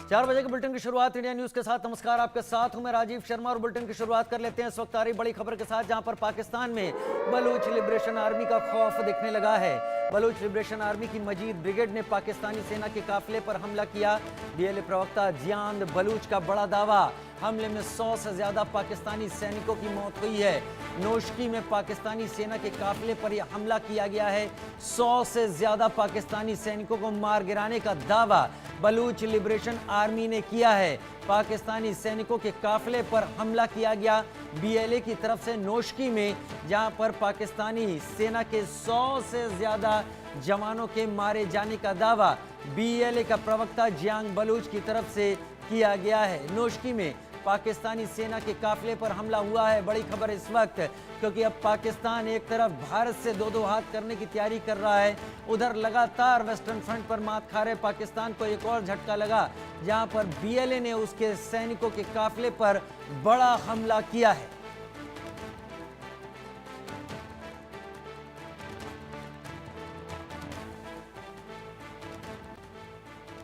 4 बजे के बुलेटिन की शुरुआत इंडिया न्यूज के साथ। नमस्कार, आपके साथ हूं मैं राजीव शर्मा और बुलेटिन की शुरुआत कर लेते हैं इस वक्त आ रही बड़ी खबर के साथ, जहां पर पाकिस्तान में बलूच लिबरेशन आर्मी का खौफ दिखने लगा है। बलूच लिबरेशन आर्मी की मजीद ब्रिगेड ने पाकिस्तानी सेना के काफिले पर हमला किया। बीएलए प्रवक्ता जियान बलूच का बड़ा दावा, हमले में 100 से ज्यादा पाकिस्तानी सैनिकों की मौत हुई है। नोशकी में पाकिस्तानी सेना के काफिले पर यह हमला किया गया है। 100 से ज्यादा पाकिस्तानी सैनिकों को मार गिराने का दावा बलूच लिबरेशन आर्मी ने किया है। पाकिस्तानी सैनिकों के काफिले पर हमला किया गया बीएलए की तरफ से नोशकी में, जहां पर पाकिस्तानी सेना के 100 से ज्यादा जवानों के मारे जाने का दावा बीएलए का प्रवक्ता जियांग बलूच की तरफ से किया गया है। नोशकी में पाकिस्तानी सेना के काफिले पर हमला हुआ है। बड़ी खबर इस वक्त, क्योंकि अब पाकिस्तान एक तरफ भारत से दो हाथ करने की तैयारी कर रहा है, उधर लगातार वेस्टर्न फ्रंट पर मात खा रहे पाकिस्तान को एक और झटका लगा, जहां पर बीएलए ने उसके सैनिकों के काफिले पर बड़ा हमला किया है।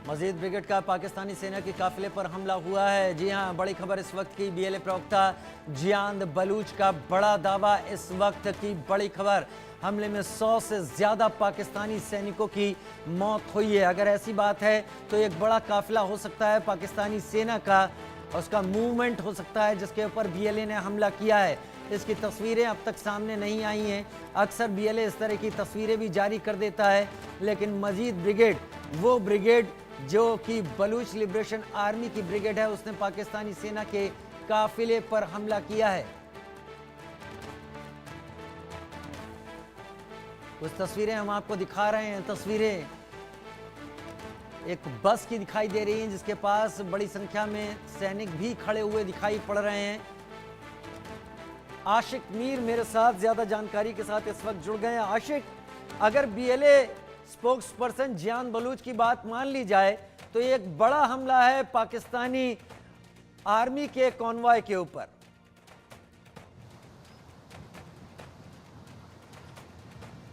मजीद ब्रिगेड का पाकिस्तानी सेना के काफिले पर हमला हुआ है। जी हां, बड़ी खबर इस वक्त की, बीएलए प्रवक्ता जियान बलूच का बड़ा दावा। इस वक्त की बड़ी खबर, हमले में 100 से ज्यादा पाकिस्तानी सैनिकों की मौत हुई है। अगर ऐसी बात है तो एक बड़ा काफिला हो सकता है पाकिस्तानी सेना का, उसका मूवमेंट हो सकता है जिसके ऊपर बीएलए ने हमला किया है। इसकी तस्वीरें अब तक सामने नहीं आई हैं। अक्सर बीएलए इस तरह की तस्वीरें भी जारी कर देता है, लेकिन मजीद ब्रिगेड, वो ब्रिगेड जो कि बलूच लिबरेशन आर्मी की ब्रिगेड है, उसने पाकिस्तानी सेना के काफिले पर हमला किया है। कुछ तस्वीरें हम आपको दिखा रहे हैं। तस्वीरें एक बस की दिखाई दे रही हैं, जिसके पास बड़ी संख्या में सैनिक भी खड़े हुए दिखाई पड़ रहे हैं। आशिक मीर मेरे साथ ज्यादा जानकारी के साथ इस वक्त जुड़ गए हैं। आशिक, अगर बीएलए स्पोक्स पर्सन जियान बलूच की बात मान ली जाए तो ये एक बड़ा हमला है पाकिस्तानी आर्मी के कॉन्वॉय के ऊपर।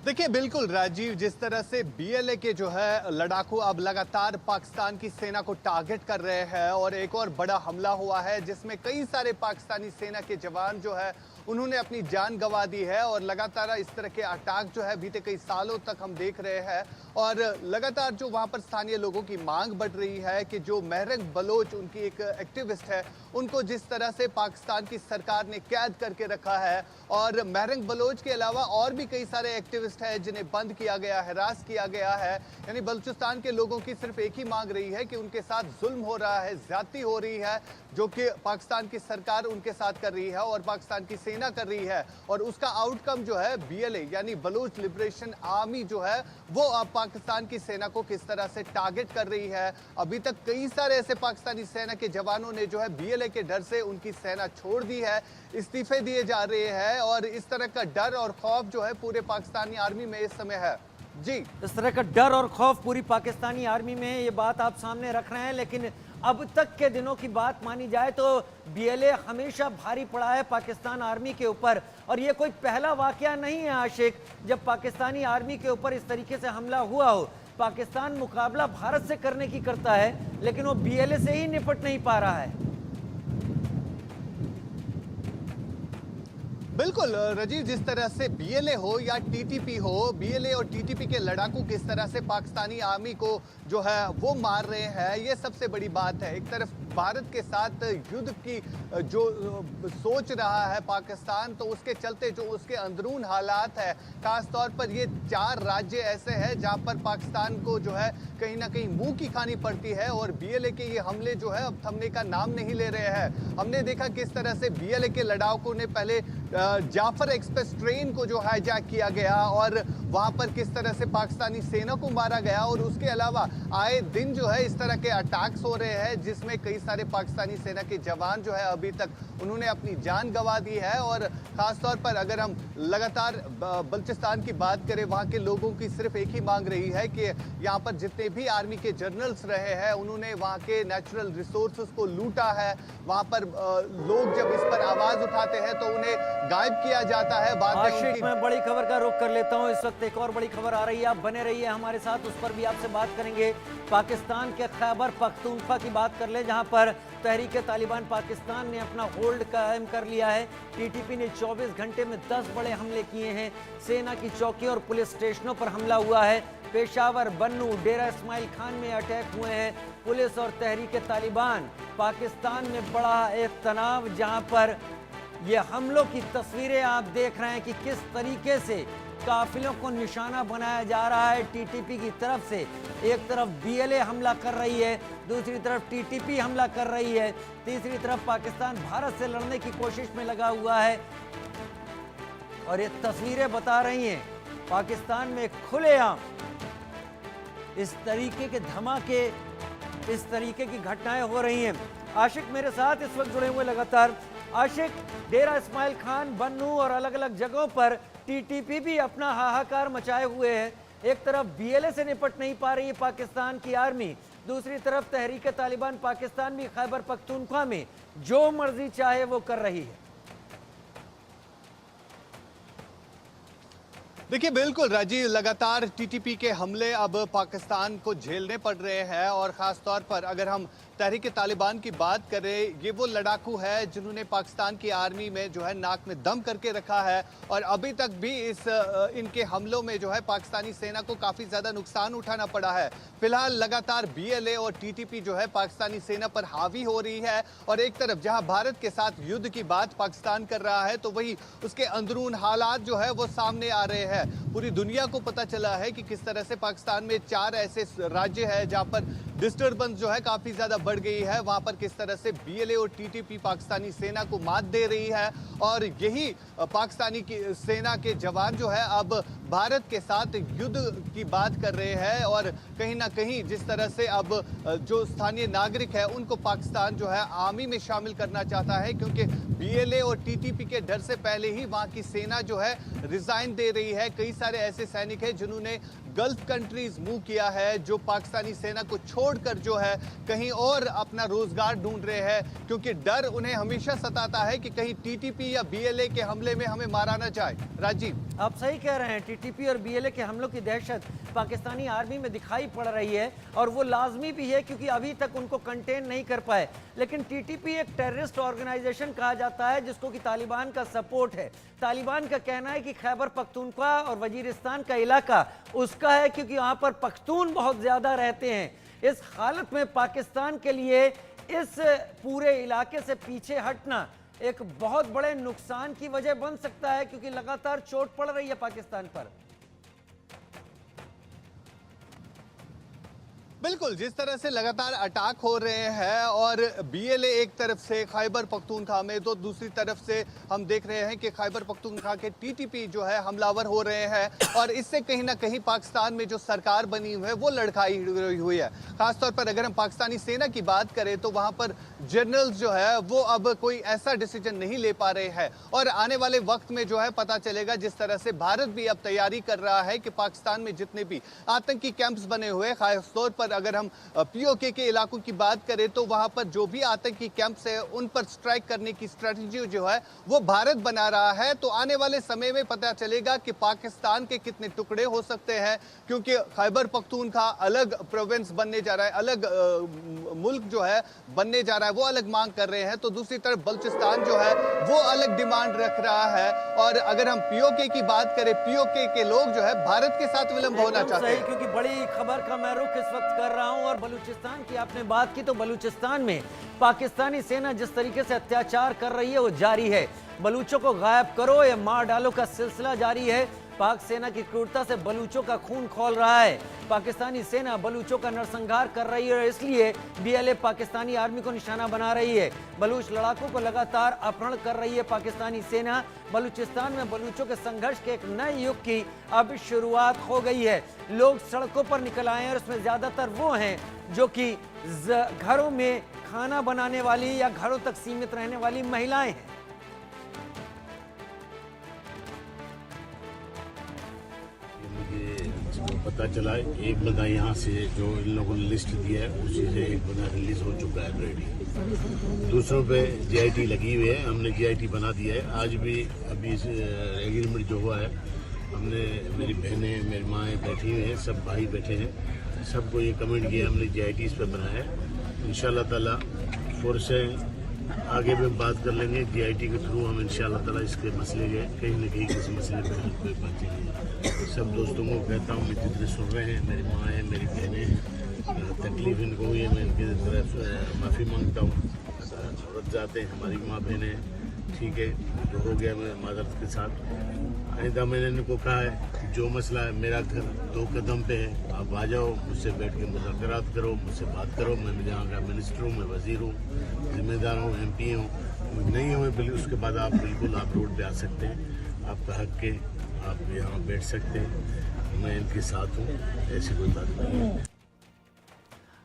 देखिए, बिल्कुल राजीव, जिस तरह से बीएलए के जो है लड़ाकू अब लगातार पाकिस्तान की सेना को टारगेट कर रहे हैं और एक और बड़ा हमला हुआ है जिसमें कई सारे पाकिस्तानी सेना के जवान जो है उन्होंने अपनी जान गंवा दी है। और लगातार इस तरह के अटैक जो है बीते कई सालों तक हम देख रहे हैं और लगातार जो वहां पर स्थानीय लोगों की मांग बढ़ रही है कि जो महरंग बलोच, उनकी एक एक्टिविस्ट है, उनको जिस तरह से पाकिस्तान की सरकार ने कैद करके रखा है, और महरंग बलोच के अलावा और भी कई सारे एक्टिविस्ट हैं जिन्हें बंद किया गया, हिरास किया गया है। यानी बलूचिस्तान के लोगों की सिर्फ एक ही मांग रही है कि उनके साथ जुल्म हो रहा है, ज्यादती हो रही है, जो कि पाकिस्तान की सरकार उनके साथ कर रही है और पाकिस्तान की सेना कर रही है। और उसका आउटकम जो है बीएलए यानी बलूच लिबरेशन आर्मी जो है वो अब पाकिस्तान की सेना को किस तरह से टारगेट कर रही है। अभी तक कई सारे ऐसे पाकिस्तानी सेना के जवानों ने जो है बीएलए के डर से उनकी सेना छोड़ दी है, इस्तीफे दिए जा रहे हैं और इस तरह का डर और खौफ जो है पूरे पाकिस्तानी आर्मी में इस समय है। जी, इस तरह का डर और खौफ पूरी पाकिस्तानी आर्मी में है, ये बात आप सामने रख रहे हैं। लेकिन अब तक के दिनों की बात मानी जाए तो बीएलए हमेशा भारी पड़ा है पाकिस्तान आर्मी के ऊपर, और ये कोई पहला वाकया नहीं है आशिक जब पाकिस्तानी आर्मी के ऊपर इस तरीके से हमला हुआ हो। पाकिस्तान मुकाबला भारत से करने की करता है, लेकिन वो बीएलए से ही निपट नहीं पा रहा है। बिल्कुल राजीव, जिस तरह से बीएलए हो या टीटीपी हो, बीएलए और टीटीपी के लड़ाकू किस तरह से पाकिस्तानी आर्मी को जो है वो मार रहे हैं, ये सबसे बड़ी बात है। एक तरफ भारत के साथ युद्ध की जो सोच रहा है पाकिस्तान, तो उसके चलते जो उसके अंदरून हालात है, खासतौर पर ये 4 राज्य ऐसे हैं जहां पर पाकिस्तान को जो है कहीं ना कहीं मुंह की खानी पड़ती है और बीएलए के ये हमले जो है अब थमने का नाम नहीं ले रहे हैं। हमने देखा किस तरह से बीएलए के लड़ाकों ने पहले जाफर एक्सप्रेस ट्रेन को जो हाईजैक किया गया और वहां पर किस तरह से पाकिस्तानी सेना को मारा गया, और उसके अलावा आए दिन जो है इस तरह के अटैक्स हो रहे हैं जिसमें कई सारे पाकिस्तानी सेना के जवान जो है अभी तक उन्होंने अपनी जान गंवा दी है। और खासतौर पर अगर हम लगातार बलूचिस्तान की बात करें, वहाँ के लोगों की सिर्फ एक ही मांग रही है कि यहाँ पर जितने भी आर्मी के जनरल्स रहे हैं उन्होंने वहाँ के नेचुरल रिसोर्सेज को लूटा है। वहाँ पर लोग जब इस पर आवाज उठाते हैं तो उन्हें गायब किया जाता है। आशिक, मैं बड़ी खबर का रुख कर लेता हूँ। इस वक्त एक और बड़ी खबर आ रही है, आप बने रहिए हमारे साथ, उस पर भी आपसे बात करेंगे। पाकिस्तान के खैबर पख्तूनख्वा की बात कर ले, जहां पर तहरीक तालिबान पाकिस्तान ने अपना होल्ड कायम कर लिया है। टीटीपी ने 24 घंटे में 10 बड़े हमले किए हैं। सेना की चौकी और पुलिस स्टेशनों पर हमला हुआ है। पेशावर, बन्नू, डेरा इस्माइल खान में अटैक हुए हैं। पुलिस और तहरीक तालिबान पाकिस्तान में बड़ा एक तनाव, जहां पर ये हमलों की तस्वीरें आप देख रहे हैं कि किस तरीके से काफिलों को निशाना बनाया जा रहा है टीटीपी की तरफ से। एक तरफ बीएलए हमला कर रही है, दूसरी तरफ टीटीपी हमला कर रही है, तीसरी तरफ पाकिस्तान भारत से लड़ने की कोशिश में लगा हुआ है। और ये तस्वीरें बता रही हैं पाकिस्तान में खुलेआम इस तरीके के धमाके, इस तरीके की घटनाएं हो रही हैं। आशिक मेरे साथ इस वक्त जुड़े हुए लगातार। आशिक, डेरा इस्माइल खान, बन्नू और अलग अलग जगहों पर टीटीपी भी अपना हाहाकार मचाए हुए है। एक तरफ बीएलए से निपट नहीं पा रही है पाकिस्तान की आर्मी, दूसरी तरफ तहरीक तालिबान पाकिस्तान भी खैबर पख्तूनख्वा में जो मर्जी चाहे वो कर रही है। देखिए बिल्कुल राजीव, लगातार टीटीपी के हमले अब पाकिस्तान को झेलने पड़ रहे हैं। और ख़ास तौर पर अगर हम तहरीक तालिबान की बात करें, ये वो लड़ाकू है जिन्होंने पाकिस्तान की आर्मी में जो है नाक में दम करके रखा है। और अभी तक भी इनके हमलों में जो है पाकिस्तानी सेना को काफ़ी ज़्यादा नुकसान उठाना पड़ा है। फिलहाल लगातार बीएलए और टीटीपी जो है पाकिस्तानी सेना पर हावी हो रही है। और एक तरफ जहां भारत के साथ युद्ध की बात पाकिस्तान कर रहा है, तो वही उसके अंदरून हालात जो है वो सामने आ रहे हैं। पूरी दुनिया को पता चला है कि किस तरह से पाकिस्तान में 4 ऐसे राज्य हैं जहां पर डिस्टर्बेंस जो है काफ़ी ज़्यादा बढ़ गई है। वहां पर किस तरह से बीएलए और टीटीपी पाकिस्तानी सेना को मात दे रही है। और यही पाकिस्तानी की सेना के जवान जो है अब भारत के साथ युद्ध की बात कर रहे हैं। और कहीं ना कहीं जिस तरह से अब जो स्थानीय नागरिक है उनको पाकिस्तान जो है आर्मी में शामिल करना चाहता है, क्योंकि बीएलए और टीटीपी के डर से पहले ही वहां की सेना जो है रिजाइन दे रही है। कई सारे ऐसे सैनिक हैं जिन्होंने गल्फ कंट्रीज मूव किया है, जो पाकिस्तानी सेना को छोड़कर जो है कहीं और अपना रोजगार ढूंढ रहे हैं, क्योंकि डर उन्हें हमेशा सताता है कि कहीं टीटीपी या बीएलए के हमले में हमें मारा ना जाए। राजीव, आप सही कह रहे हैं, टीटीपी और बीएलए के हमलों की दहशत पाकिस्तानी आर्मी में दिखाई पड़ रही है। और वो लाजमी भी है क्योंकि अभी तक उनको कंटेन नहीं कर पाए। लेकिन टीटीपी एक टेररिस्ट ऑर्गेनाइजेशन कहा जाता है जिसको कि तालिबान का सपोर्ट है। तालिबान का कहना है कि खैबर पख्तूनख्वा और वजीरिस्तान का इलाका उसका है क्योंकि वहां पर पख्तून बहुत ज्यादा रहते हैं। इस हालत में पाकिस्तान के लिए इस पूरे इलाके से पीछे हटना एक बहुत बड़े नुकसान की वजह बन सकता है, क्योंकि लगातार चोट पड़ रही है पाकिस्तान पर। बिल्कुल, जिस तरह से लगातार अटैक हो रहे हैं और बीएलए एक तरफ से खैबर पख्तूनख्वा में, तो दूसरी तरफ से हम देख रहे हैं कि खैबर पख्तूनख्वा के टीटीपी जो है हमलावर हो रहे हैं। और इससे कहीं ना कहीं पाकिस्तान में जो सरकार बनी हुई है वो लड़खाई हुई है। खासतौर पर अगर हम पाकिस्तानी सेना की बात करें तो वहां पर जनरल्स जो है वो अब कोई ऐसा डिसीजन नहीं ले पा रहे हैं। और आने वाले वक्त में जो है पता चलेगा, जिस तरह से भारत भी अब तैयारी कर रहा है कि पाकिस्तान में जितने भी आतंकी कैंप्स बने हुए, खासतौर पर अगर हम पीओके के इलाकों की बात करें तो वहां पर जो भी आतंकी कैंप्स है उन पर स्ट्राइक करने की स्ट्रेटजी जो है वो भारत बना रहा है। तो आने वाले समय में पता चलेगा कि पाकिस्तान के कितने टुकड़े हो सकते हैं, क्योंकि खैबर पख्तूनख्वा अलग प्रोविंस बनने जा रहा है, अलग मुल्क जो है बनने जा रहा है, वो अलग मांग कर रहे हैं। तो दूसरी तरफ बलूचिस्तान जो है वो अलग डिमांड रख रहा है। और अगर हम पीओके की बात करें, पीओके के लोग जो है भारत के साथ विलंब होना चाहते हैं। क्योंकि बड़ी खबर का मैं रुख इस वक्त कर रहा हूं। और बलूचिस्तान की आपने बात की, तो बलूचिस्तान में पाकिस्तानी सेना जिस तरीके से अत्याचार कर रही है वो जारी है। बलूचों को गायब करो या मार डालो का सिलसिला जारी है। पाक सेना की क्रूरता से बलूचों का खून खौल रहा है। पाकिस्तानी सेना बलूचों का नरसंहार कर रही है और इसलिए बीएलए पाकिस्तानी आर्मी को निशाना बना रही है। बलूच लड़ाकों को लगातार अपहरण कर रही है पाकिस्तानी सेना। बलूचिस्तान में बलूचों के संघर्ष के एक नए युग की अब शुरुआत हो गई है। लोग सड़कों पर निकल आए हैं और इसमें ज्यादातर वो हैं जो कि घरों में खाना बनाने वाली या घरों तक सीमित रहने वाली महिलाएं हैं। मुझे पता चला एक बंदा यहाँ से जो इन लोगों ने लिस्ट दिया है उसी से एक बंदा रिलीज हो चुका है ऑलरेडी। दूसरों पे जीआईटी लगी हुई है, हमने जीआईटी बना दिया है। आज भी अभी एग्रीमेंट जो हुआ है हमने, मेरी बहनें मेरी माएँ बैठी हुई हैं, सब भाई बैठे हैं, सबको ये कमेंट किया हमने जीआईटी इस पर बनाया है। इंशाल्लाह ताला फोर्स है, आगे भी बात कर लेंगे जीआईटी के थ्रू। हम इंशाल्लाह ताला इसके मसले के कहीं न कहीं किसी मसले पे हल पे पहुँचेंगे। सब दोस्तों को कहता हूँ, मैं जितने सुन रहे हैं, मेरी माँ है, मेरी बहनें हैं, तकलीफ इनको हुई है, मैं इनकी तरफ माफ़ी मांगता हूँ। औरत जाते हैं हमारी माँ बहनें, ठीक है, जो हो गया मैं माजरत के साथ। आइंदा मैंने इनको कहा है जो मसला है, मेरा घर 2 कदम पे है, आप आ जाओ, मुझसे बैठ के मुज़ाकरात करो, मुझसे बात करो। मैं जहाँ का मिनिस्टर हूँ, मैं वज़ीर हूँ, जिम्मेदार हूँ, MP हूँ, नहीं हुए बिल्कुल उसके बाद आप बिल्कुल आप रोड पे आ सकते हैं, आपका हक है, आप यहाँ बैठ सकते हैं, मैं इनके साथ हूँ, ऐसी कोई बात नहीं है।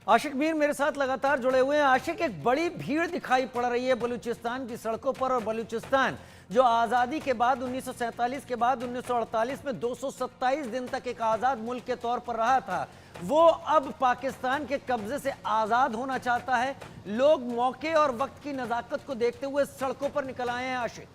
आशिक मीर मेरे साथ लगातार जुड़े हुए हैं। आशिक, एक बड़ी भीड़ दिखाई पड़ रही है बलूचिस्तान की सड़कों पर, और बलूचिस्तान जो आज़ादी के बाद 1947 के बाद 1948 में 227 दिन तक एक आज़ाद मुल्क के तौर पर रहा था, वो अब पाकिस्तान के कब्जे से आज़ाद होना चाहता है। लोग मौके और वक्त की नज़ाकत को देखते हुए सड़कों पर निकल आए हैं। आशिक,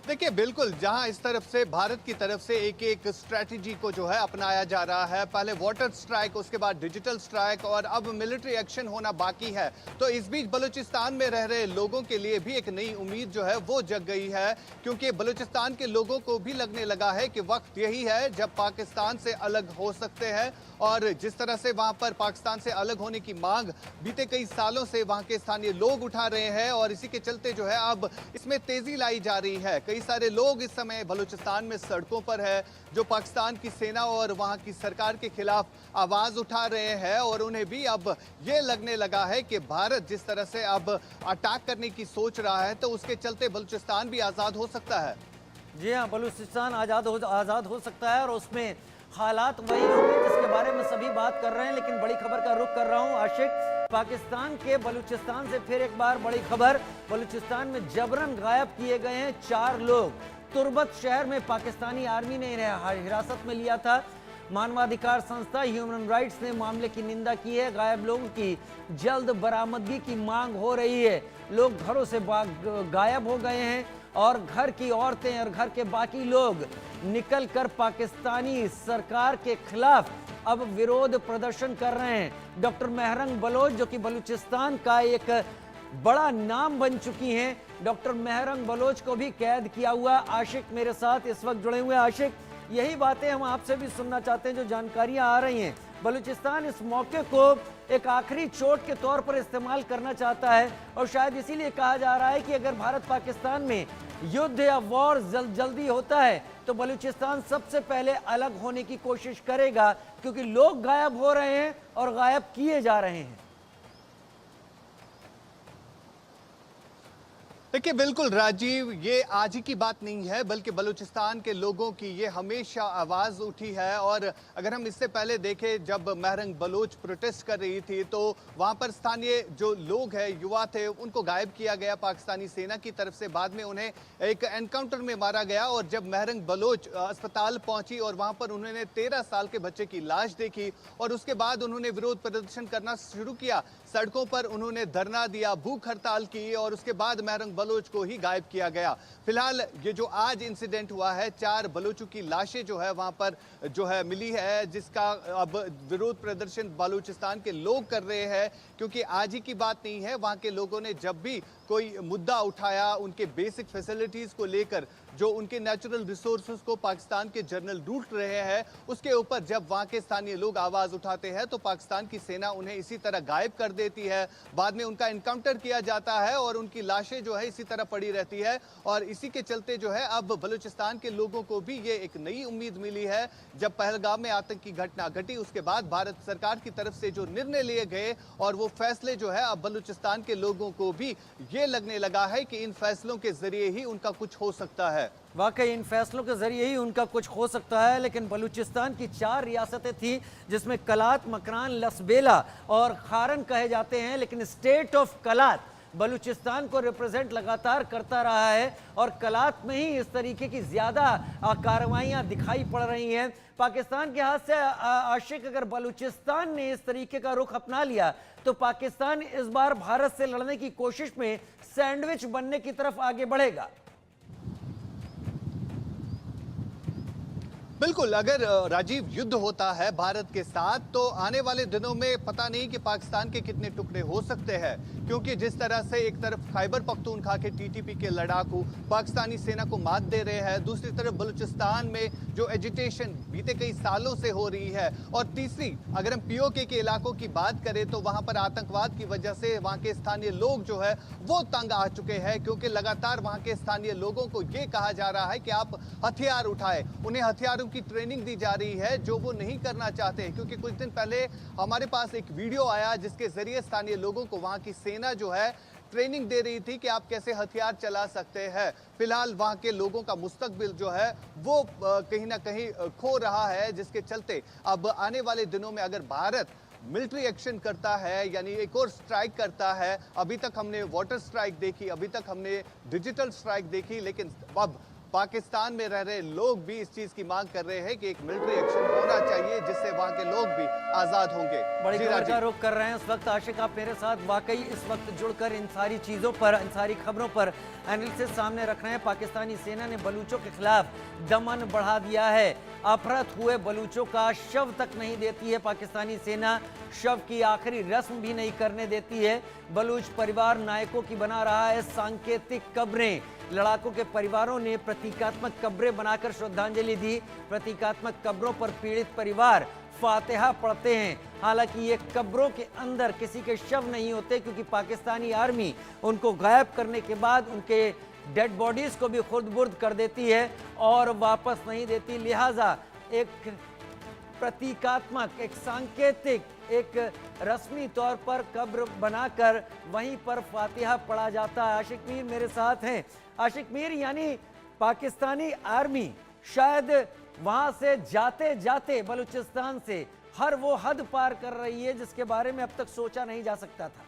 देखिए बिल्कुल, जहां इस तरफ से भारत की तरफ से एक एक स्ट्रैटेजी को जो है अपनाया जा रहा है, पहले वाटर स्ट्राइक, उसके बाद डिजिटल स्ट्राइक और अब मिलिट्री एक्शन होना बाकी है। तो इस बीच बलूचिस्तान में रह रहे लोगों के लिए भी एक नई उम्मीद जो है वो जग गई है, क्योंकि बलूचिस्तान के लोगों को भी लगने लगा है कि वक्त यही है जब पाकिस्तान से अलग हो सकते हैं। और जिस तरह से वहां पर पाकिस्तान से अलग होने की मांग बीते कई सालों से वहां के स्थानीय लोग उठा रहे हैं, और इसी के चलते जो है अब इसमें तेजी लाई जा रही है। कई सारे लोग इस समय बलूचिस्तान में सड़कों पर है, जो पाकिस्तान की सेना और वहां की सरकार के खिलाफ आवाज उठा रहे हैं, और उन्हें भी अब ये लगने लगा है कि भारत जिस तरह से अब अटैक करने की सोच रहा है, तो उसके चलते बलूचिस्तान भी आजाद हो सकता है। जी हाँ, बलूचिस्तान आज़ाद हो सकता है, और उसमें हालात वही होंगे जिसके बारे में सभी बात कर रहे हैं। लेकिन बड़ी खबर का रुख कर रहा हूँ आशिक, पाकिस्तान के बलूचिस्तान से फिर एक बार बड़ी खबर। बलूचिस्तान में जबरन गायब किए गए हैं 4 लोग। तुर्बत शहर में पाकिस्तानी आर्मी ने इन्हें हिरासत में लिया था। मानवाधिकार संस्था ह्यूमन राइट्स ने मामले की निंदा की है। गायब लोगों की जल्द बरामदगी की मांग हो रही है। लोग घरों से गायब हो गए हैं, और घर की औरतें और घर के बाकी लोग निकलकर पाकिस्तानी सरकार के खिलाफ अब विरोध प्रदर्शन कर रहे हैं। डॉक्टर महरंग बलोच, जो कि बलूचिस्तान का एक बड़ा नाम बन चुकी हैं, डॉक्टर महरंग बलोच को भी कैद किया हुआ। आशिक मेरे साथ इस वक्त जुड़े हुए हैं। आशिक, यही बातें हम आपसे भी सुनना चाहते हैं, जो जानकारियां आ रही हैं। बलूचिस्तान इस मौके को एक आखिरी चोट के तौर पर इस्तेमाल करना चाहता है, और शायद इसीलिए कहा जा रहा है कि अगर भारत पाकिस्तान में युद्ध या वॉर जल्दी होता है तो बलूचिस्तान सबसे पहले अलग होने की कोशिश करेगा, क्योंकि लोग गायब हो रहे हैं और गायब किए जा रहे हैं। देखिए बिल्कुल राजीव, ये आज ही की बात नहीं है, बल्कि बलूचिस्तान के लोगों की ये हमेशा आवाज़ उठी है। और अगर हम इससे पहले देखें, जब महरंग बलोच प्रोटेस्ट कर रही थी, तो वहाँ पर स्थानीय जो लोग हैं, युवा थे, उनको गायब किया गया पाकिस्तानी सेना की तरफ से। बाद में उन्हें एक एनकाउंटर में मारा गया, और जब महरंग बलोच अस्पताल पहुंची और वहाँ पर उन्होंने 13 साल के बच्चे की लाश देखी, और उसके बाद उन्होंने विरोध प्रदर्शन करना शुरू किया। सड़कों पर उन्होंने धरना दिया, भूख हड़ताल की, और उसके बाद महरंग बलोच को ही गायब किया गया। फिलहाल ये जो आज इंसिडेंट हुआ है, 4 बलोचों की लाशें जो है वहां पर जो है मिली है, जिसका अब विरोध प्रदर्शन बलूचिस्तान के लोग कर रहे हैं, क्योंकि आज ही की बात नहीं है। वहां के लोगों ने जब भी कोई मुद्दा उठाया, उनके बेसिक फैसिलिटीज को लेकर, जो उनके नेचुरल रिसोर्सेज को पाकिस्तान के जर्नल लूट रहे हैं, उसके ऊपर जब वहां के स्थानीय लोग आवाज उठाते हैं, तो पाकिस्तान की सेना उन्हें इसी तरह गायब कर देती है। बाद में उनका एनकाउंटर किया जाता है, और उनकी लाशें जो है इसी तरह पड़ी रहती है। और इसी के चलते जो है अब बलूचिस्तान के लोगों को भी ये एक नई उम्मीद मिली है। जब पहलगाम में आतंकी घटना घटी, उसके बाद भारत सरकार की तरफ से जो निर्णय लिए गए, और वो फैसले जो है अब बलूचिस्तान के लोगों को भी ये लगने लगा है कि इन फैसलों के जरिए ही उनका कुछ हो सकता है। है। वाकई इन फैसलों के जरिए ही उनका कुछ हो सकता है, लेकिन बलूचिस्तान की 4 रियासतें थी जिसमें कलात, मकरान, लसबेला और खारन कहे जाते हैं, लेकिन स्टेट ऑफ कलात बलूचिस्तान को रिप्रेजेंट लगातार करता रहा है और कलात में ही इस तरीके की ज्यादा कार्रवाइयां दिखाई पड़ रही हैं। पाकिस्तान के हाथ से आशिक, अगर बलूचिस्तान ने इस तरीके का रुख अपना लिया तो पाकिस्तान इस बार भारत से लड़ने की कोशिश में सैंडविच बनने की तरफ आगे बढ़ेगा। बिल्कुल, अगर राजीव युद्ध होता है भारत के साथ तो आने वाले दिनों में पता नहीं कि पाकिस्तान के कितने टुकड़े हो सकते हैं, क्योंकि जिस तरह से एक तरफ खैबर पख्तूनख्वा के टीटीपी के लड़ाकू पाकिस्तानी सेना को मात दे रहे हैं, दूसरी तरफ बलूचिस्तान में जो एजिटेशन बीते कई सालों से हो रही है, और तीसरी अगर हम पीओके के इलाकों की बात करें तो वहां पर आतंकवाद की वजह से वहां के स्थानीय लोग जो है वो तंग आ चुके हैं, क्योंकि लगातार वहां के स्थानीय लोगों को ये कहा जा रहा है कि आप हथियार उठाए, उन्हें हथियारों की ट्रेनिंग दी जा रही है जो वो नहीं करना चाहते। क्योंकि कुछ दिन पहले हमारे पास एक वीडियो आया जिसके जरिए स्थानीय लोगों को वहां की सेना जो है ट्रेनिंग दे रही थी कि आप कैसे हथियार चला सकते हैं। फिलहाल वहां के लोगों का मुस्तकबिल जो है वो कहीं ना कहीं खो रहा है, जिसके चलते अब आने वाले दिनों में अगर भारत मिलिट्री एक्शन करता है, यानी एक और स्ट्राइक करता है, अभी तक हमने वाटर स्ट्राइक देखी, अभी तक हमने डिजिटल स्ट्राइक देखी, लेकिन अब पाकिस्तान में रह रहे लोग भी इस चीज की मांग कर रहे हैं कि एक मिलिट्री एक्शन होना चाहिए जिससे वहां के लोग भी आजाद होंगे। बड़ी खबर का रुख कर रहे हैं इस वक्त आशिक, आप मेरे साथ वाकई इस वक्त जुड़कर इन सारी चीजों पर, इन सारी खबरों पर एनालिसिस सामने रख रहे हैं। पाकिस्तानी सेना ने बलूचों के खिलाफ दमन बढ़ा दिया है। अपहृत हुए बलूचों का शव तक नहीं देती है पाकिस्तानी सेना, शव की आखिरी रस्म भी नहीं करने देती है। बलूच परिवार नायकों की बना रहा है सांकेतिक कब्रें। लड़ाकों के परिवारों ने प्रतीकात्मक कब्रें बनाकर श्रद्धांजलि दी। प्रतीकात्मक कब्रों पर पीड़ित परिवार फातिहा पढ़ते हैं। हालांकि ये कब्रों के अंदर किसी के शव नहीं होते, क्योंकि पाकिस्तानी आर्मी उनको गायब करने के बाद उनके डेड बॉडीज को भी खुर्द-बुर्द कर देती है और वापस नहीं देती। लिहाजा एक प्रतीकात्मक, एक सांकेतिक, एक रस्मी तौर पर कब्र बनाकर वहीं पर फातिहा पढ़ा जाता है। आशिक मीर मेरे साथ हैं। आशिक मीर, यानी पाकिस्तानी आर्मी शायद वहां से जाते जाते बलूचिस्तान से हर वो हद पार कर रही है जिसके बारे में अब तक सोचा नहीं जा सकता था।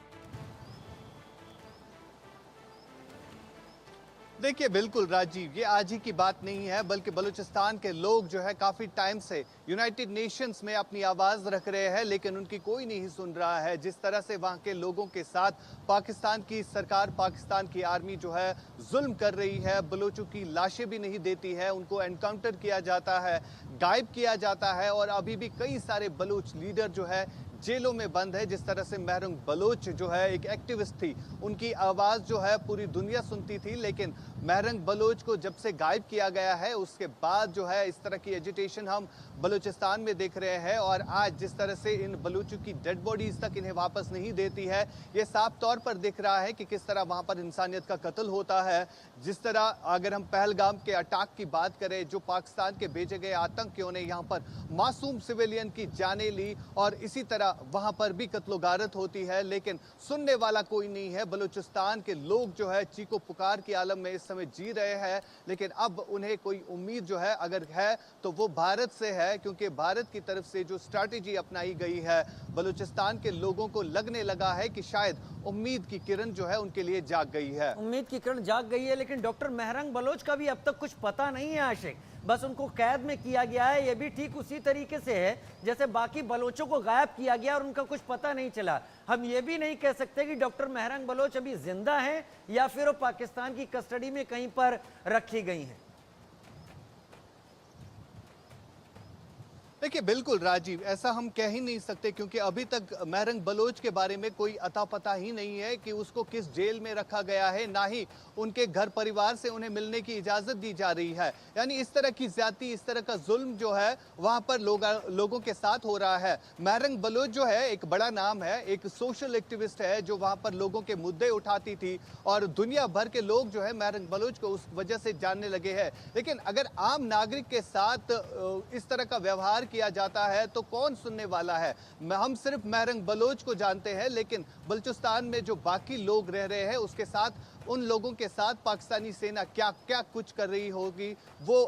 देखिए बिल्कुल राजीव, ये आज ही की बात नहीं है, बल्कि बलूचिस्तान के लोग जो है काफी टाइम से यूनाइटेड नेशंस में अपनी आवाज रख रहे हैं, लेकिन उनकी कोई नहीं सुन रहा है। जिस तरह से वहां के लोगों के साथ पाकिस्तान की सरकार, पाकिस्तान की आर्मी जो है जुल्म कर रही है, बलूचों की लाशें भी नहीं देती है, उनको एनकाउंटर किया जाता है, गायब किया जाता है, और अभी भी कई सारे बलूच लीडर जो है जेलों में बंद है। जिस तरह से महरंग बलोच जो है एक एक्टिविस्ट थी, उनकी आवाज जो है पूरी दुनिया सुनती थी, लेकिन महरंग बलोच को जब से गायब किया गया है उसके बाद जो है इस तरह की एजिटेशन हम बलूचिस्तान में देख रहे हैं। और आज जिस तरह से इन बलूचों की डेड बॉडीज तक इन्हें वापस नहीं देती है, ये साफ तौर पर दिख रहा है कि किस तरह वहां पर इंसानियत का कत्ल होता है। जिस तरह अगर हम पहलगाम के अटैक की बात करें, जो पाकिस्तान के भेजे गए आतंकियों ने यहाँ पर मासूम सिविलियन की जानें ली, और इसी तरह वहां पर भी कत्लोगारत होती है, लेकिन सुनने वाला कोई नहीं है। बलूचिस्तान के लोग जो है चीको पुकार के आलम में इस समय जी रहे हैं, लेकिन अब उन्हें कोई उम्मीद जो है अगर है तो वो भारत से है, क्योंकि भारत की तरफ से जो स्ट्रैटेजी अपनाई गई है, बलूचिस्तान के लोगों को लगने लगा है कि शायद उम्मीद की किरण जो है उनके लिए जाग गई है। उम्मीद की किरण जाग गई है, लेकिन डॉक्टर महरंग बलोच का भी अब तक कुछ पता नहीं है आशिक। बस उनको कैद में किया गया है। ये भी ठीक उसी तरीके से है जैसे बाकी बलोचों को गायब किया गया और उनका कुछ पता नहीं चला। हम ये भी नहीं कह सकते कि डॉक्टर महरंग बलोच अभी जिंदा हैं या फिर वो पाकिस्तान की कस्टडी में कहीं पर रखी गई हैं। देखिए बिल्कुल राजीव, ऐसा हम कह ही नहीं सकते, क्योंकि अभी तक महरंग बलोच के बारे में कोई अता पता ही नहीं है कि उसको किस जेल में रखा गया है, ना ही उनके घर परिवार से उन्हें मिलने की इजाजत दी जा रही है। यानी इस तरह की ज्यादती, इस तरह का जुल्म जो है वहां पर लोगों के साथ हो रहा है। महरंग बलोच जो है एक बड़ा नाम है, एक सोशल एक्टिविस्ट है जो वहां पर लोगों के मुद्दे उठाती थी, और दुनिया भर के लोग जो है महरंग बलोच को उस वजह से जानने लगे हैं। लेकिन अगर आम नागरिक के साथ इस तरह का व्यवहार किया जाता है तो कौन सुनने वाला है। हम सिर्फ महरंग बलोच को जानते हैं, लेकिन बलूचिस्तान में जो बाकी लोग रह रहे हैं उसके साथ उन लोगों के साथ पाकिस्तानी सेना क्या क्या कुछ कर रही होगी वो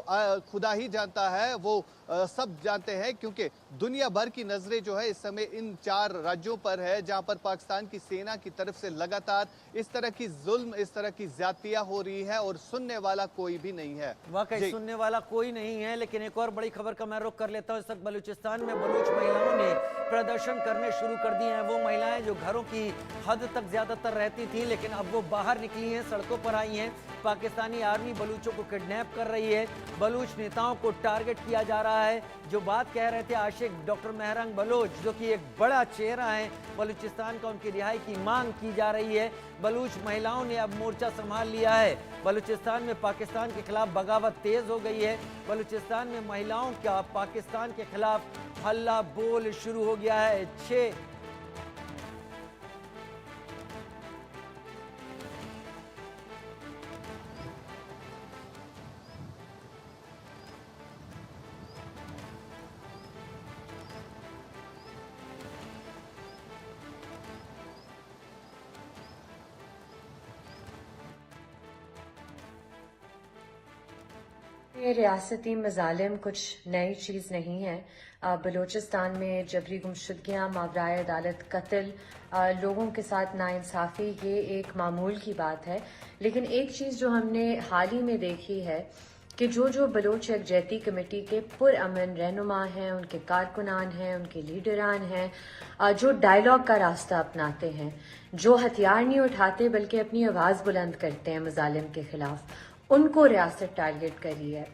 खुदा ही जानता है, वो सब जानते हैं, क्योंकि दुनिया भर की नजरें जो है इस समय इन 4 राज्यों पर है जहां पर पाकिस्तान की सेना की तरफ से लगातार इस तरह की जुल्म, इस तरह की ज्यादतियां हो रही है और सुनने वाला कोई भी नहीं है। वाकई सुनने वाला कोई नहीं है। लेकिन एक और बड़ी खबर का मैं रुख कर लेता हूं। इस वक्त बलूचिस्तान में बलूच महिलाओं ने प्रदर्शन करने शुरू कर दिए हैं। वो महिलाएं जो घरों की हद तक ज्यादातर रहती थी, लेकिन अब वो बाहर निकली हैं, सड़कों पर आई हैं। पाकिस्तानी आर्मी बलूचों को किडनैप कर रही है, बलूच नेताओं को टारगेट किया जा रहा है। जो बात कह रहे थे आशिक डॉक्टर मेहरंग बलोच, जो कि एक बड़ा चेहरा है बलूचिस्तान का, उनकी रिहाई की मांग की जा रही है। बलूच महिलाओं ने अब मोर्चा संभाल लिया है। बलूचिस्तान में पाकिस्तान के खिलाफ बगावत तेज हो गई है। बलूचिस्तान में महिलाओं का पाकिस्तान के खिलाफ हल्ला बोल शुरू हो गया है। 6 ये रियासती मजालिम कुछ नई चीज़ नहीं है। बलूचिस्तान में जबरी गुमशुदगियाँ, मावराए अदालत कत्ल, लोगों के साथ नाइंसाफ़ी, ये एक मामूल की बात है। लेकिन एक चीज़ जो हमने हाल ही में देखी है कि जो बलोच यकजहती कमेटी के पुरअमन रहनुमा हैं, उनके कारकुनान हैं, उनके लीडरान हैं, जो डायलॉग का रास्ता अपनाते हैं, जो हथियार नहीं उठाते बल्कि अपनी आवाज़ बुलंद करते हैं मजालिम के खिलाफ, उनको रियासत टारगेट कर रही है।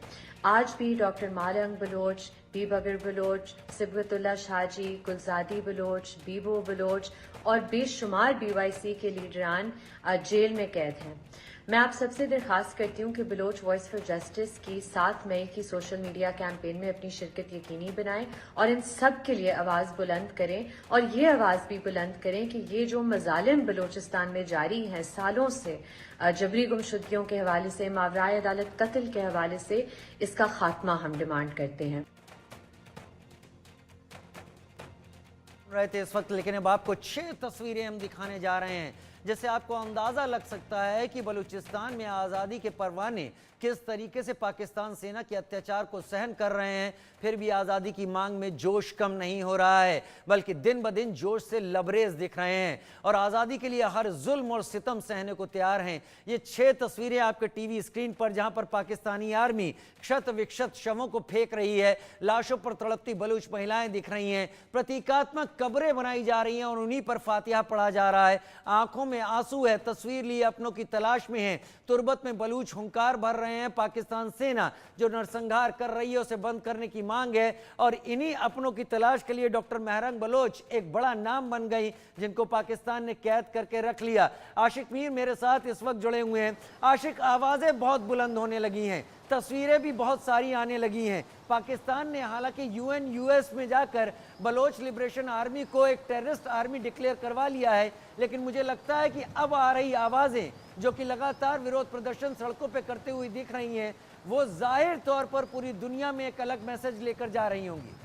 आज भी डॉक्टर मालंग बलोच, बी बगर बलोच, सिबगतुल्ला शाहजी, गुलजादी बलोच, बीबो बलोच और बेशुमार BYC के लीडरान जेल में कैद हैं। मैं आप सबसे दरख्वास्त करती हूँ कि बलोच वॉइस फॉर जस्टिस की 7 मई की सोशल मीडिया कैंपेन में अपनी शिरकत यकीनी बनाएं और इन सब के लिए आवाज़ बुलंद करें। और ये आवाज़ भी बुलंद करें कि ये जो मजालिम बलोचिस्तान में जारी हैं सालों से, जबरी गुमशुदगियों के हवाले से, मावराए अदालत कत्ल के हवाले से, इसका खात्मा हम डिमांड करते हैं। रहे थे इस वक्त, लेकिन अब आपको 6 तस्वीरें हम दिखाने जा रहे हैं जिससे आपको अंदाजा लग सकता है कि बलूचिस्तान में आज़ादी के परवाने किस तरीके से पाकिस्तान सेना के अत्याचार को सहन कर रहे हैं। फिर भी आज़ादी की मांग में जोश कम नहीं हो रहा है, बल्कि दिन ब दिन जोश से लबरेज दिख रहे हैं और आज़ादी के लिए हर जुल्म और सितम सहने को तैयार हैं। ये 6 तस्वीरें आपके टीवी स्क्रीन पर, जहां पर पाकिस्तानी आर्मी क्षत विक्षत शवों को फेंक रही है, लाशों पर तड़पती बलूच महिलाएं दिख रही हैं, प्रतीकात्मक कब्रें बनाई जा रही हैं और उन्हीं पर फातिहा पढ़ा जा रहा है। आंखों में आंसू है, तस्वीर लिए अपनों की तलाश में है। तुर्बत में बलूच हुंकार भर रहे हैं। पाकिस्तान सेना जो नरसंहार कर रही है उसे बंद करने की मांग है और इन्हीं अपनों की तलाश के लिए डॉक्टर मेहरंग बलोच एक बड़ा नाम बन गई, जिनको पाकिस्तान ने कैद करके रख लिया। आशिक मीर मेरे साथ इस वक्त जुड़े हुए हैं। आशिक, आवाजें बहुत बुलंद होने लगी हैं, तस्वीरें भी बहुत सारी आने लगी हैं। पाकिस्तान ने हालांकि UN US में जाकर बलोच लिबरेशन आर्मी को एक टेररिस्ट आर्मी डिक्लेयर करवा लिया है, लेकिन मुझे लगता है कि अब आ रही आवाजें जो कि लगातार विरोध प्रदर्शन सड़कों पे करते हुए दिख रही हैं, वो जाहिर तौर पर पूरी दुनिया में एक अलग मैसेज लेकर जा रही होंगी।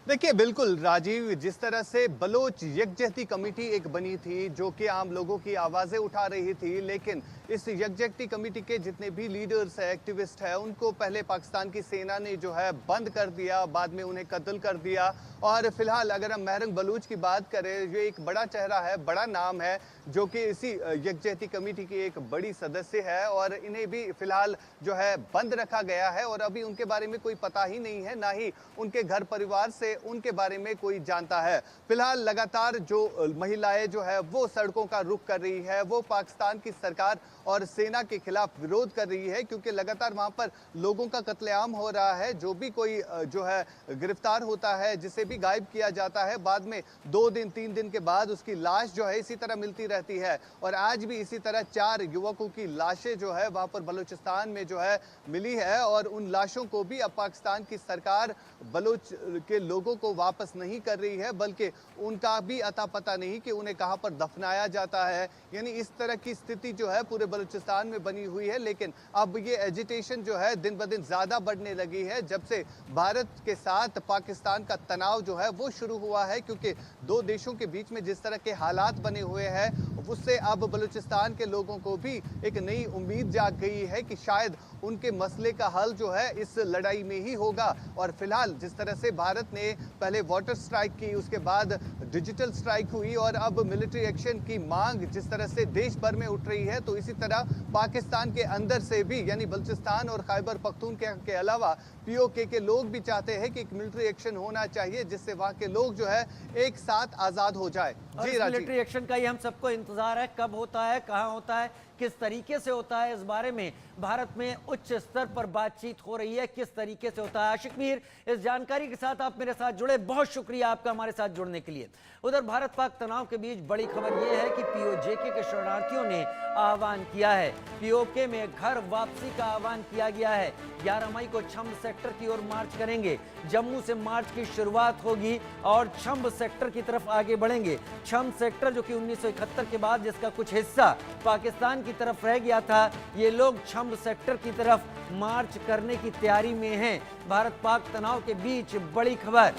देखिए बिल्कुल राजीव, जिस तरह से बलोच यकजहती कमेटी एक बनी थी जो कि आम लोगों की आवाज़ें उठा रही थी, लेकिन इस यकजहती कमेटी के जितने भी लीडर्स है, एक्टिविस्ट है, उनको पहले पाकिस्तान की सेना ने जो है बंद कर दिया, बाद में उन्हें कत्ल कर दिया। और फिलहाल अगर हम मेहरंग बलूच की बात करें, जो एक बड़ा चेहरा है, बड़ा नाम है, जो कि इसी यकजहती कमेटी की एक बड़ी सदस्य है और इन्हें भी फिलहाल जो है बंद रखा गया है और अभी उनके बारे में कोई पता ही नहीं है, ना ही उनके घर परिवार से उनके बारे में कोई जानता है। फिलहाल लगातार जो महिलाएं जो है वो सड़कों का रुख कर रही है, वो पाकिस्तान की सरकार और सेना के खिलाफ विरोध कर रही है, क्योंकि लगातार वहां पर लोगों का कत्लेआम हो रहा है। जो भी कोई जो है गिरफ्तार होता है, जिसे भी गायब किया जाता है, बाद में 2 दिन 3 दिन के बाद उसकी लाश जो है इसी तरह मिलती रहती है। और आज भी इसी तरह 4 युवकों की लाशें जो है वहां पर बलूचिस्तान में जो है मिली है और उन लाशों को भी अब पाकिस्तान की सरकार बलूच के लोगों लोगों को वापस नहीं कर रही है, बल्कि उनका भी अता पता नहीं कि उन्हें कहां पर दफनाया जाता है। यानी इस तरह की स्थिति जो है पूरे बलूचिस्तान में बनी हुई है। लेकिन अब ये एजिटेशन जो है दिन ब दिन ज्यादा बढ़ने लगी है जब से भारत के साथ पाकिस्तान का तनाव जो है वो शुरू हुआ है, क्योंकि दो देशों के बीच में जिस तरह के हालात बने हुए हैं उससे अब बलूचिस्तान के लोगों को भी एक नई उम्मीद जाग गई है कि शायद उनके मसले का हल जो है इस लड़ाई में ही होगा। और फिलहाल जिस तरह से भारत ने पहले वाटर स्ट्राइक की, उसके बाद डिजिटल स्ट्राइक हुई और अब मिलिट्री एक्शन की मांग जिस तरह से देश भर में उठ रही है, तो इसी तरह पाकिस्तान के अंदर से भी यानी बलूचिस्तान और खैबर पख्तूनख्वा के अलावा पीओके के लोग भी चाहते हैं कि एक मिलिट्री एक्शन होना चाहिए जिससे वहां के लोग जो है एक साथ आजाद हो जाए। जी, मिलिट्री एक्शन का ही हम सबको इंतजार है, कब होता है, कहां होता है, किस तरीके से होता है, इस बारे में भारत में उच्च स्तर पर बातचीत हो रही है, किस तरीके से होता है। आशिक मीर, इस जानकारी के साथ आप मेरे साथ जुड़े, बहुत शुक्रिया आपका हमारे साथ जुड़ने के लिए। उधर भारत पाक तनाव के बीच बड़ी खबर यह है कि पीओजेके के शरणार्थियों ने आह्वान किया है, पीओके में घर वापसी का आह्वान किया गया है। 11 मई को छम्ब सेक्टर की ओर मार्च करेंगे। जम्मू से मार्च की शुरुआत होगी और छम्ब सेक्टर की तरफ आगे बढ़ेंगे। छम्ब सेक्टर जो कि 1971 के बाद जिसका कुछ हिस्सा पाकिस्तान की तरफ रह गया था, ये लोग छम्ब सेक्टर की तरफ मार्च करने की तैयारी में हैं। भारत पाक तनाव के बीच बड़ी खबर,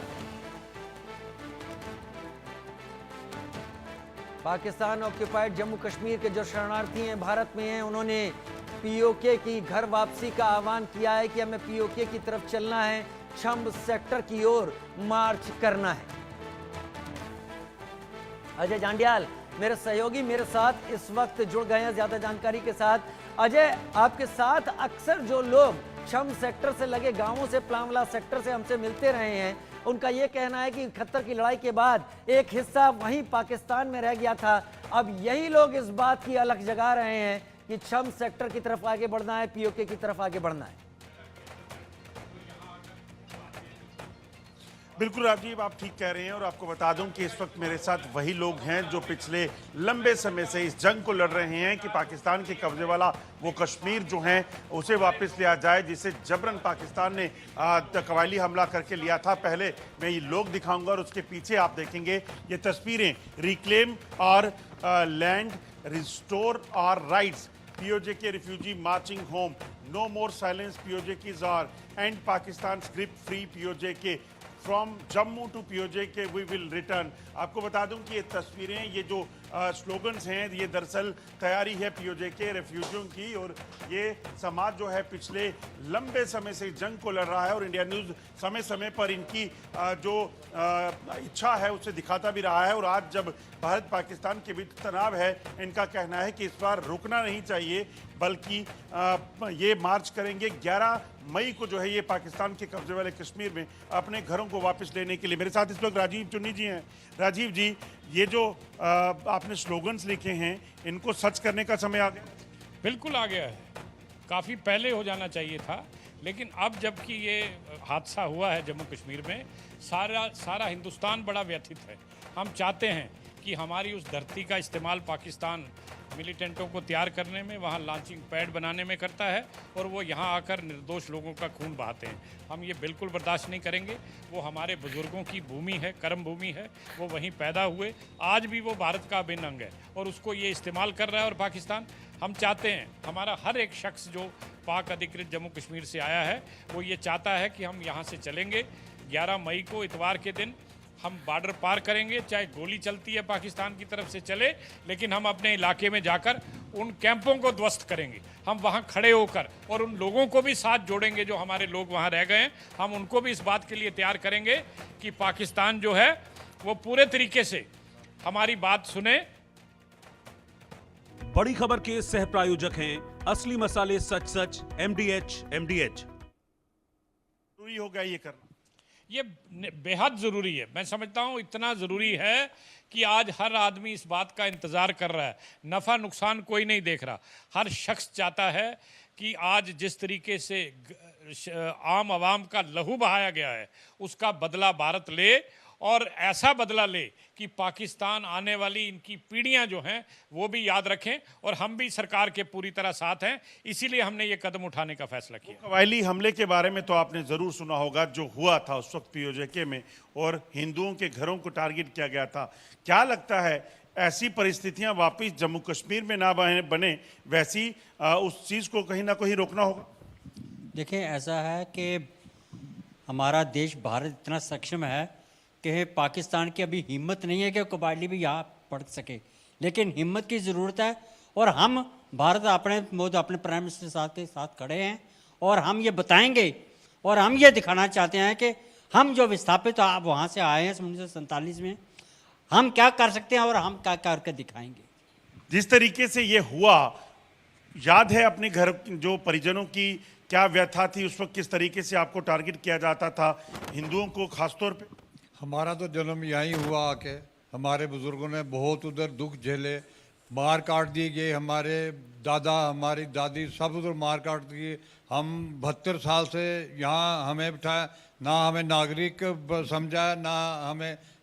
पाकिस्तान ऑक्यूपाइड जम्मू कश्मीर के जो शरणार्थी हैं भारत में हैं, उन्होंने पीओके की घर वापसी का आह्वान किया है कि हमें पीओके की तरफ चलना है, छम्ब सेक्टर की ओर मार्च करना है। अजय जांडियाल मेरे सहयोगी मेरे साथ इस वक्त जुड़ गए हैं ज्यादा जानकारी के साथ। अजय, आपके साथ अक्सर जो लोग छम्ब सेक्टर से लगे गांवों से, प्लामला सेक्टर से हमसे मिलते रहे हैं, उनका यह कहना है कि 71 की लड़ाई के बाद एक हिस्सा वहीं पाकिस्तान में रह गया था। अब यही लोग इस बात की अलख जगा रहे हैं कि छम्ब सेक्टर की तरफ आगे बढ़ना है, पीओके की तरफ आगे बढ़ना है। बिल्कुल राजीव, आप ठीक कह रहे हैं। और आपको बता दूं कि इस वक्त मेरे साथ वही लोग हैं जो पिछले लंबे समय से इस जंग को लड़ रहे हैं कि पाकिस्तान के कब्जे वाला वो कश्मीर जो है उसे वापस लिया जाए, जिसे जबरन पाकिस्तान ने कबायली हमला करके लिया था। पहले मैं ये लोग दिखाऊंगा और उसके पीछे आप देखेंगे ये तस्वीरें, reclaim our land restore our rights, PoJK refugee marching home, no more silence पीओजेकीज are, and Pakistan grip free PoJK, from Jammu to PoJK we will return. आपको बता दूं कि ये तस्वीरें, ये जो स्लोगन्स हैं, ये दरअसल तैयारी है पीओजेके रेफ्यूजियों की। और ये समाज जो है पिछले लंबे समय से जंग को लड़ रहा है और इंडिया न्यूज़ समय समय पर इनकी जो इच्छा है उसे दिखाता भी रहा है। और आज जब भारत पाकिस्तान के बीच तनाव है, इनका कहना है कि इस बार रुकना नहीं चाहिए, बल्कि ये मार्च करेंगे 11 मई को जो है ये पाकिस्तान के कब्जे वाले कश्मीर में अपने घरों को वापस लेने के लिए। मेरे साथ इस वक्त राजीव चुन्नी जी हैं। राजीव जी, ये जो आपने स्लोगन्स लिखे हैं, इनको सच करने का समय आ गया? बिल्कुल आ गया है, काफ़ी पहले हो जाना चाहिए था, लेकिन अब जबकि ये हादसा हुआ है जम्मू कश्मीर में, सारा हिंदुस्तान बड़ा व्यथित है। हम चाहते हैं कि हमारी उस धरती का इस्तेमाल पाकिस्तान मिलिटेंटों को तैयार करने में, वहाँ लॉन्चिंग पैड बनाने में करता है और वो यहाँ आकर निर्दोष लोगों का खून बहाते हैं। हम ये बिल्कुल बर्दाश्त नहीं करेंगे। वो हमारे बुजुर्गों की भूमि है, कर्म भूमि है, वो वहीं पैदा हुए, आज भी वो भारत का अभिन्न अंग है और उसको ये इस्तेमाल कर रहा है। और पाकिस्तान, हम चाहते हैं, हमारा हर एक शख्स जो पाक अधिकृत जम्मू कश्मीर से आया है वो ये चाहता है कि हम यहाँ से चलेंगे। 11 मई को इतवार के दिन हम बॉर्डर पार करेंगे, चाहे गोली चलती है पाकिस्तान की तरफ से चले, लेकिन हम अपने इलाके में जाकर उन कैंपों को ध्वस्त करेंगे। हम वहां खड़े होकर और उन लोगों को भी साथ जोड़ेंगे जो हमारे लोग वहां रह गए हैं। हम उनको भी इस बात के लिए तैयार करेंगे कि पाकिस्तान जो है वो पूरे तरीके से हमारी बात सुने। बड़ी खबर के सह प्रायोजक हैं असली मसाले सच सच MDH। जरूरी हो गया ये करना, ये बेहद ज़रूरी है। मैं समझता हूँ इतना ज़रूरी है कि आज हर आदमी इस बात का इंतज़ार कर रहा है। नफ़ा नुकसान कोई नहीं देख रहा। हर शख्स चाहता है कि आज जिस तरीके से आम आवाम का लहू बहाया गया है उसका बदला भारत ले और ऐसा बदला ले कि पाकिस्तान आने वाली इनकी पीढ़ियां जो हैं वो भी याद रखें, और हम भी सरकार के पूरी तरह साथ हैं। इसीलिए हमने ये कदम उठाने का फैसला किया। कबायली हमले के बारे में तो आपने ज़रूर सुना होगा, जो हुआ था उस वक्त पीओजेके में और हिंदुओं के घरों को टारगेट किया गया था। क्या लगता है ऐसी परिस्थितियां वापस जम्मू कश्मीर में ना बने, वैसी उस चीज़ को कहीं ना कहीं रोकना होगा? देखें, ऐसा है कि हमारा देश भारत इतना सक्षम है कि पाकिस्तान की अभी हिम्मत नहीं है कि कबायली भी यहाँ पढ़ सके, लेकिन हिम्मत की ज़रूरत है। और हम भारत अपने प्राइम मिनिस्टर के साथ खड़े हैं, और हम ये बताएंगे और हम ये दिखाना चाहते हैं कि हम जो विस्थापित आप वहाँ से आए हैं 1947 में, हम क्या कर सकते हैं और हम क्या करके दिखाएंगे। जिस तरीके से ये हुआ, याद है अपने घर जो परिजनों की क्या व्यथा थी उस वक्त, किस तरीके से आपको टारगेट किया जाता था, हिंदुओं को खासतौर पे? हमारा तो जन्म यहीं हुआ आके, हमारे बुजुर्गों ने बहुत उधर दुख झेले, मार काट दिए गए, हमारे दादा हमारी दादी सब उधर मार काट दिए। हम 72 साल से यहाँ हमें बिठाया, ना हमें नागरिक समझा, ना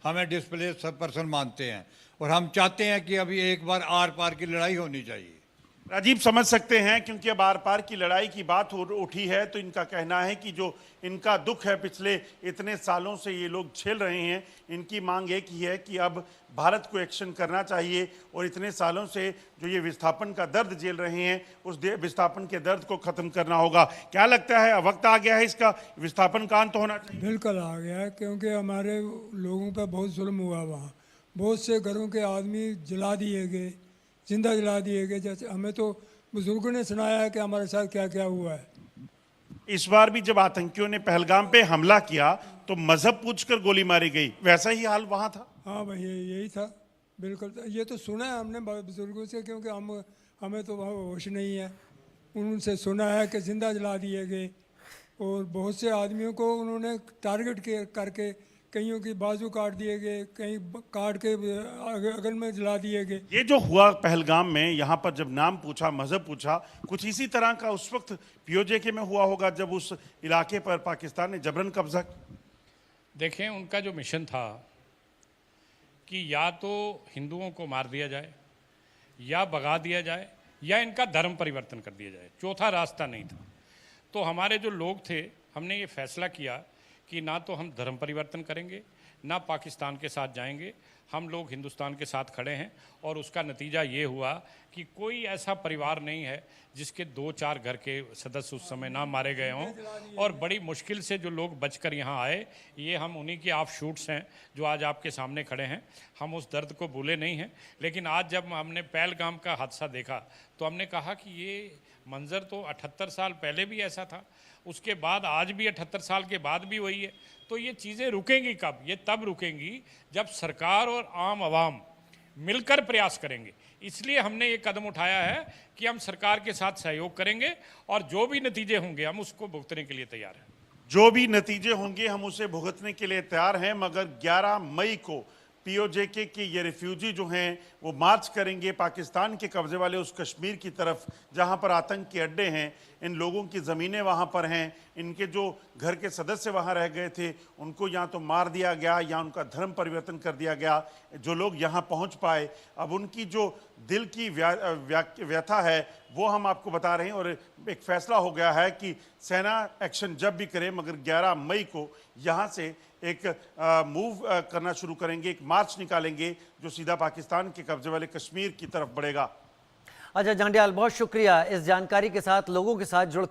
हमें डिस्प्लेस पर्सन मानते हैं, और हम चाहते हैं कि अभी एक बार आर पार की लड़ाई होनी चाहिए। राजीव, समझ सकते हैं, क्योंकि अब आर पार की लड़ाई की बात उठी है, तो इनका कहना है कि जो इनका दुख है पिछले इतने सालों से ये लोग झेल रहे हैं, इनकी मांग एक ही है कि अब भारत को एक्शन करना चाहिए, और इतने सालों से जो ये विस्थापन का दर्द झेल रहे हैं उस विस्थापन के दर्द को खत्म करना होगा। क्या लगता है वक्त आ गया है इसका, विस्थापन का अंत होना चाहिए? बिल्कुल आ गया है, क्योंकि हमारे लोगों पर बहुत जुल्म हुआ वहाँ। बहुत से घरों के आदमी जला दिए गए, जिंदा जला दिए गए। जैसे हमें तो बुजुर्गों ने सुनाया है कि हमारे साथ क्या क्या हुआ है। इस बार भी जब आतंकियों ने पहलगाम पे हमला किया तो मजहब पूछकर गोली मारी गई, वैसा ही हाल वहां था? हाँ भाई, यही था बिल्कुल। ये तो सुना है हमने बुजुर्गों से, क्योंकि हमें तो होश नहीं है। उनसे सुना है कि जिंदा जला दिए गए, और बहुत से आदमियों को उन्होंने टारगेट करके कईयों की बाजू काट दिए गए, कहीं काट के अगल में जला दिए गए। ये जो हुआ पहलगाम में, यहाँ पर जब नाम पूछा, मजहब पूछा, कुछ इसी तरह का उस वक्त पीओजेके में हुआ होगा जब उस इलाके पर पाकिस्तान ने जबरन कब्जा। देखें, उनका जो मिशन था कि या तो हिंदुओं को मार दिया जाए, या भगा दिया जाए, या इनका धर्म परिवर्तन कर दिया जाए, चौथा रास्ता नहीं था। तो हमारे जो लोग थे, हमने ये फैसला किया कि ना तो हम धर्म परिवर्तन करेंगे, ना पाकिस्तान के साथ जाएंगे। हम लोग हिंदुस्तान के साथ खड़े हैं, और उसका नतीजा ये हुआ कि कोई ऐसा परिवार नहीं है जिसके 2-4 घर के सदस्य उस समय ना मारे गए हों, और बड़ी मुश्किल से जो लोग बचकर यहाँ आए, ये हम उन्हीं के ऑफ शूट्स हैं जो आज आपके सामने खड़े हैं। हम उस दर्द को भूले नहीं हैं, लेकिन आज जब हमने पहलगाम का हादसा देखा तो हमने कहा कि ये मंजर तो 78 साल पहले भी ऐसा था, उसके बाद आज भी 78 साल के बाद भी वही है। तो ये चीज़ें रुकेंगी कब? ये तब रुकेंगी जब सरकार और आम आवाम मिलकर प्रयास करेंगे। इसलिए हमने ये कदम उठाया है कि हम सरकार के साथ सहयोग करेंगे, और जो भी नतीजे होंगे हम उसको भुगतने के लिए तैयार हैं। जो भी नतीजे होंगे हम उसे भुगतने के लिए तैयार हैं, मगर 11 मई को पीओजेके के ये रिफ्यूजी जो हैं वो मार्च करेंगे पाकिस्तान के कब्जे वाले उस कश्मीर की तरफ जहां पर आतंक के अड्डे हैं। इन लोगों की ज़मीनें वहां पर हैं, इनके जो घर के सदस्य वहां रह गए थे उनको या तो मार दिया गया या उनका धर्म परिवर्तन कर दिया गया। जो लोग यहां पहुंच पाए, अब उनकी जो दिल की व्यथा है वो हम आपको बता रहे हैं, और एक फैसला हो गया है कि सेना एक्शन जब भी करे, मगर 11 मई को यहाँ से एक मूव करना शुरू करेंगे, एक मार्च निकालेंगे जो सीधा पाकिस्तान के कब्जे वाले कश्मीर की तरफ बढ़ेगा। अच्छा जांडियाल, बहुत शुक्रिया इस जानकारी के साथ लोगों के साथ जुड़कर।